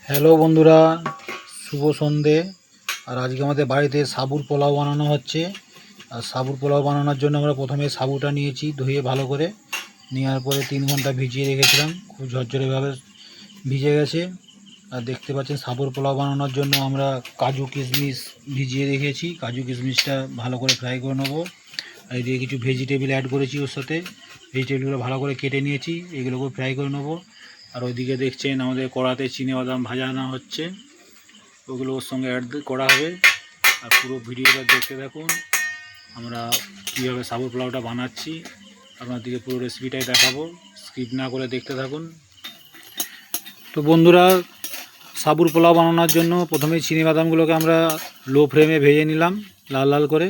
Hello বন্ধুরা, শুভ সন্ধে। আর আজকে আমাদের বাড়িতে সাবুর পোলাও বানানো হচ্ছে। আর সাবুর পোলাও বানানোর জন্য আমরা প্রথমে সাবুটা নিয়েছি, ধুয়ে ভালো করে নেওয়ার পরে 3 ঘন্টা ভিজিয়ে রেখেছিলাম, খুব ঝরঝরেভাবে ভিজে গেছে। আর দেখতে পাচ্ছেন সাবুর পোলাও বানানোর জন্য আমরা কাজু কিশমিশ ভিজিয়ে রেখেছি। কাজু কিশমিশটা ভালো করে ফ্রাই করে নেবো। আর এদিকে কিছু ভেজিটেবিল অ্যাড করেছি ওর সাথে, ভেজিটেবিলগুলো ভালো করে কেটে নিয়েছি, এগুলোকে ফ্রাই করে নেবো। আর ওইদিকে দেখছেন আমাদের কড়াতে চিনেবাদাম ভাজানো হচ্ছে, ওগুলো ওর সঙ্গে অ্যাড করা হবে। আর পুরো ভিডিওটা দেখতে থাকুন, আমরা কীভাবে সাবুর পোলাওটা বানাচ্ছি আপনাদেরকে পুরো রেসিপিটাই দেখাবো, স্কিপ না করে দেখতে থাকুন। তো বন্ধুরা, সাবুর পোলাও বানানোর জন্য প্রথমে চিনেবাদামগুলোকে আমরা লো ফ্লেমে ভেজে নিলাম লাল লাল করে।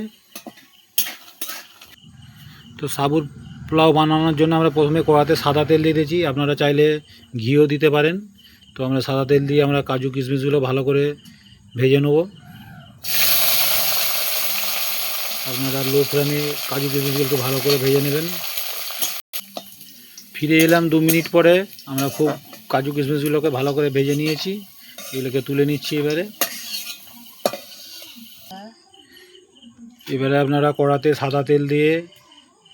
তো সাবুর পোলাও বানানোর জন্য আমরা প্রথমে কড়াতে সাদা তেল দিয়ে দিয়েছি, আপনারা চাইলে ঘিও দিতে পারেন। তো আমরা সাদা তেল দিয়ে আমরা কাজু কিশমিশগুলো ভালো করে ভেজে নেব। আপনারা লো ফ্লেমে কাজু কিশমিশগুলোকে ভালো করে ভেজে নেবেন। ফিরে এলাম 2 মিনিট পরে, আমরা খুব কাজু কিশমিশগুলোকে ভালো করে ভেজে নিয়েছি, এগুলোকে তুলে নিচ্ছি। এবারে আপনারা কড়াতে সাদা তেল দিয়ে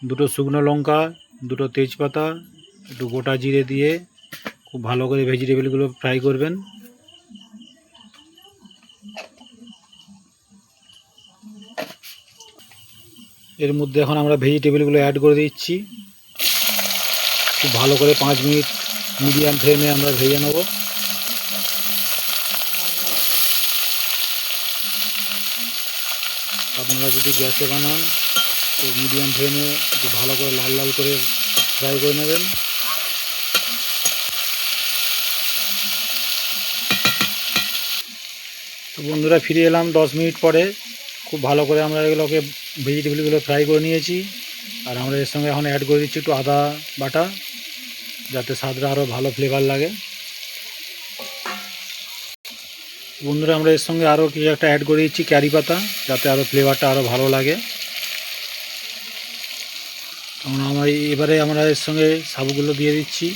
2টো শুকনো লঙ্কা, 2টো তেজপাতা, একটু গোটা জিরে দিয়ে খুব ভালো করে ভেজিটেবিলগুলো ফ্রাই করবেন। এর মধ্যে এখন আমরা ভেজিটেবিলগুলো অ্যাড করে দিচ্ছি, খুব ভালো করে 5 মিনিট মিডিয়াম ফ্লেমে আমরা ভেজে নেব। আপনারা যদি গ্যাসে বানান তো মিডিয়াম ফ্লেমে একটু ভালো করে লাল লাল করে ফ্রাই করে নেবেন। তো বন্ধুরা, ফিরে এলাম 10 মিনিট পরে, খুব ভালো করে আমরা এগুলোকে ভেজিটেবিলগুলো ফ্রাই করে নিয়েছি। আর আমরা এর সঙ্গে এখন অ্যাড করে দিচ্ছি একটু আদা বাটা, যাতে স্বাদটা আরও ভালো ফ্লেভার লাগে। বন্ধুরা, আমরা এর সঙ্গে আরও কিছু একটা অ্যাড করে দিচ্ছি কারি পাতা, যাতে আরও ফ্লেভারটা আরও ভালো লাগে। এবারে আমরা এর সঙ্গে সাবুগুলো দিয়ে দিচ্ছি,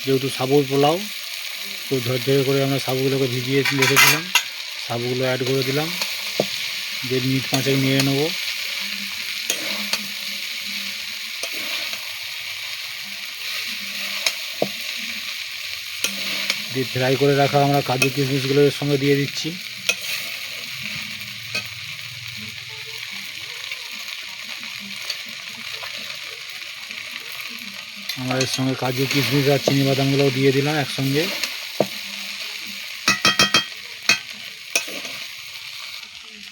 যেহেতু সাবুর পোলাও খুব ঝরঝরে করে আমরা সাবুগুলোকে ভিজিয়ে রেখেছিলাম, সাবুগুলো অ্যাড করে দিলাম, দিয়ে মিনিট 5 নিয়ে নেব। দিয়ে ফ্রাই করে রাখা আমরা কাজু কিশমিশগুলো এর সঙ্গে দিয়ে দিচ্ছি। আমরা এর সঙ্গে কাজু কিশমিশ আর চিনিবাদামগুলোও দিয়ে দিলাম একসঙ্গে।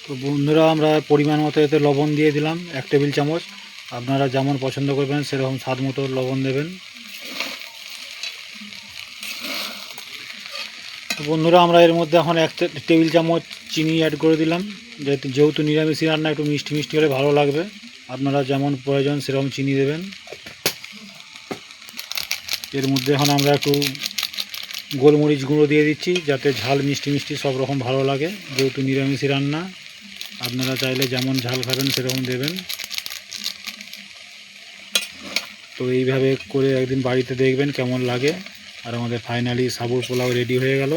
তো বন্ধুরা, আমরা পরিমাণ মতো এতে লবণ দিয়ে দিলাম 1 টেবিল চামচ। আপনারা যেমন পছন্দ করবেন সেরকম স্বাদ মতো লবণ দেবেন। তো বন্ধুরা, আমরা এর মধ্যে এখন 1 টেবিল চামচ চিনি অ্যাড করে দিলাম, যেহেতু নিরামিষ রান্না একটু মিষ্টি মিষ্টি হলে ভালো লাগবে। আপনারা যেমন প্রয়োজন সেরকম চিনি দেবেন। এর মধ্যে এখন আমরা একটু গোলমরিচ গুঁড়ো দিয়ে দিচ্ছি, যাতে ঝাল মিষ্টি মিষ্টি সব রকম ভালো লাগে, যেহেতু নিরামিষি রান্না। আপনারা চাইলে যেমন ঝাল খাবেন সেরকম দেবেন। তো এইভাবে করে একদিন বাড়িতে দেখবেন কেমন লাগে। আর আমাদের ফাইনালি সাবুর পোলাও রেডি হয়ে গেল।